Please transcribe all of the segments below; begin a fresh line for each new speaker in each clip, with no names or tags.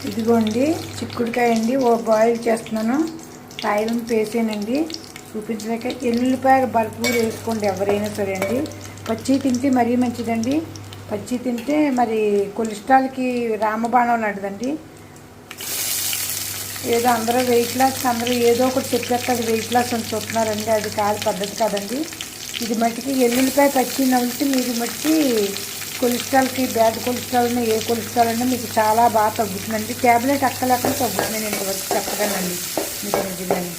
ఇదిగోండి చిక్కుడుకాయ అండి, ఓ బాయిల్ చేస్తున్నాను. తాయిలం పేసానండి చూపించలేక. ఎల్లుల్లిపాయ బల్పూరు వేసుకోండి ఎవరైనా సరే అండి. పచ్చి తింటే మరీ మంచిదండి. పచ్చి తింటే మరి కొలెస్ట్రాల్కి రామబాణం లాంటిదండి. ఏదో అందరూ వెయిట్ లాస్ అందరూ ఏదో ఒకటి చెప్పేస్తారు, వెయిట్ లాస్ అని చూస్తున్నారండి. అది కాదు, పద్ధతి కాదండి. ఇది మట్టికి ఎల్లుల్లిపాయ పచ్చి నవ్వులితే మీకు మట్టి కొలెస్ట్రాల్కి, బ్యాడ్ కొలెస్ట్రాల్ అయినా ఏ కొలెస్ట్రాల్ అయినా మీకు చాలా బాగా తగ్గుతుందండి. ట్యాబ్లెట్ అక్కలేక తగ్గుతుంది. నేను ఇంతవరకు చెప్పగలనండి మీకు నిజంగానే.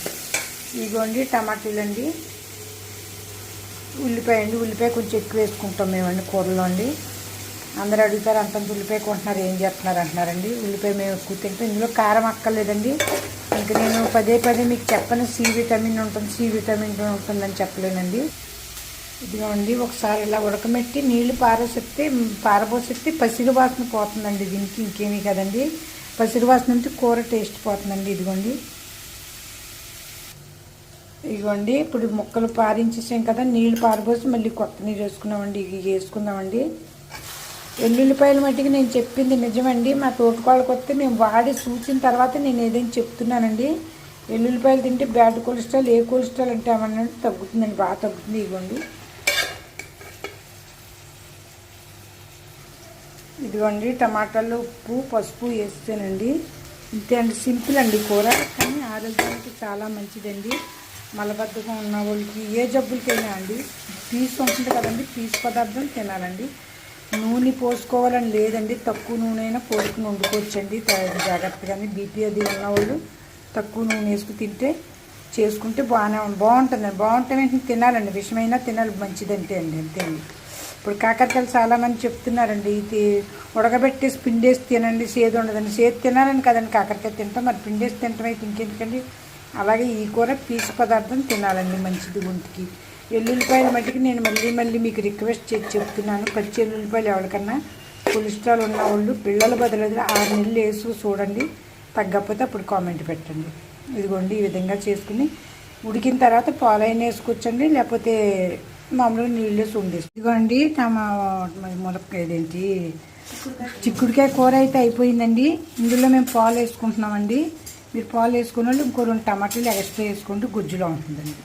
ఇదిగోండి టమాటీలు అండి, ఉల్లిపాయ అండి. ఉల్లిపాయ కొంచెం ఎక్కువ వేసుకుంటాం మేమండి కూరలో అండి. అందరూ అడుగుతారు అంతంత ఉల్లిపాయ కొంటున్నారు, ఏం చేస్తున్నారు అంటున్నారండి. ఉల్లిపాయ మేము ఎక్కువ తింటాం. ఇందులో కారం అక్కర్లేదండి. ఇంకా నేను పదే పదే మీకు చెప్పను సి విటమిన్ ఉంటుంది, సి విటమిన్ ఉంటుందని చెప్పలేనండి. ఇదిగోండి ఒకసారి ఇలా ఉడకమెట్టి నీళ్లు పారబోసిస్తే పసిరు వాసన పోతుందండి. దీనికి ఇంకేమీ కదండి, పసిరు వాసన నుంచి కూర టేస్ట్ పోతుందండి. ఇదిగోండి ఇప్పుడు ముక్కలు పారించేసాం కదా, నీళ్లు పారబోసి మళ్ళీ కొత్త నీరు వేసుకున్నామండి. ఇవి వేసుకుందామండి. ఎల్లుల్లిపాయల మట్టికి నేను చెప్పింది నిజమండి. మా తోటకోళ్ళకి వస్తే మేము వాడి చూసిన తర్వాత నేను ఏదైనా చెప్తున్నానండి. ఎల్లుల్లిపాయలు తింటే బ్యాడ్ కొలెస్ట్రాల్, ఏ కొలెస్ట్రాల్ అంటే ఏమన్నా తగ్గుతుందండి, బాగా తగ్గుతుంది. ఇదిగోండి టమాటాలు, ఉప్పు, పసుపు వేస్తేనండి. ఇంతే అండి, సింపుల్ అండి కూర, కానీ ఆరోగ్యానికి చాలా మంచిదండి. మలబద్ధకం ఉన్న వాళ్ళకి, ఏ జబ్బులకైనా అండి. పీసు ఉంటుంది కదండి, పీసు పదార్థం తినాలండి. నూనె పోసుకోవాలని లేదండి, తక్కువ నూనె అయినా పోసుకుని వండుకోవచ్చండి జాగ్రత్తగానే. బీపీ అది ఉన్నవాళ్ళు తక్కువ నూనె వేసుకుని చేసుకుంటే బాగుంటుందండి. బాగుంటే తినాలండి, విషమైనా తినాలి, మంచిదంటే అండి. అంతే అండి. ఇప్పుడు కాకరకాయలు చాలామంది చెప్తున్నారండి, ఇది ఉడకబెట్టేసి పిండేసి తినండి, సేదు ఉండదండి. సేదు తినాలని కదండి కాకరకాయ తింటాం, మరి పిండేసి తింటాం అయితే ఇంకెందుకండి. అలాగే ఈ కూర పీసు పదార్థం తినాలండి, మంచిది ఒంటికి. ఎల్లుల్లిపాయల మట్టికి నేను మళ్ళీ మీకు రిక్వెస్ట్ చేసి చెప్తున్నాను. పచ్చి ఎల్లుల్లిపాయలు ఎవరికన్నా కొలెస్ట్రాల్ ఉన్నవాళ్ళు పిల్లల బదులు 6 నెలలు వేసి చూడండి, తగ్గకపోతే అప్పుడు కామెంట్ పెట్టండి. ఇదిగోండి ఈ విధంగా చేసుకుని ఉడికిన తర్వాత పాలైన వేసుకొచ్చండి, లేకపోతే మామూలుగా నీళ్ళు వేసి ఉండేసి. ఇదిగోండి చిక్కుడుకాయ కూర అయితే అయిపోయిందండి. ఇందులో మేము పాలు వేసుకుంటున్నామండి. మీరు పాలు వేసుకున్న వాళ్ళు ఇంకో 2 టమాటాలు ఎక్స్ట్రా వేసుకుంటూ గుజ్జులో ఉంటుందండి.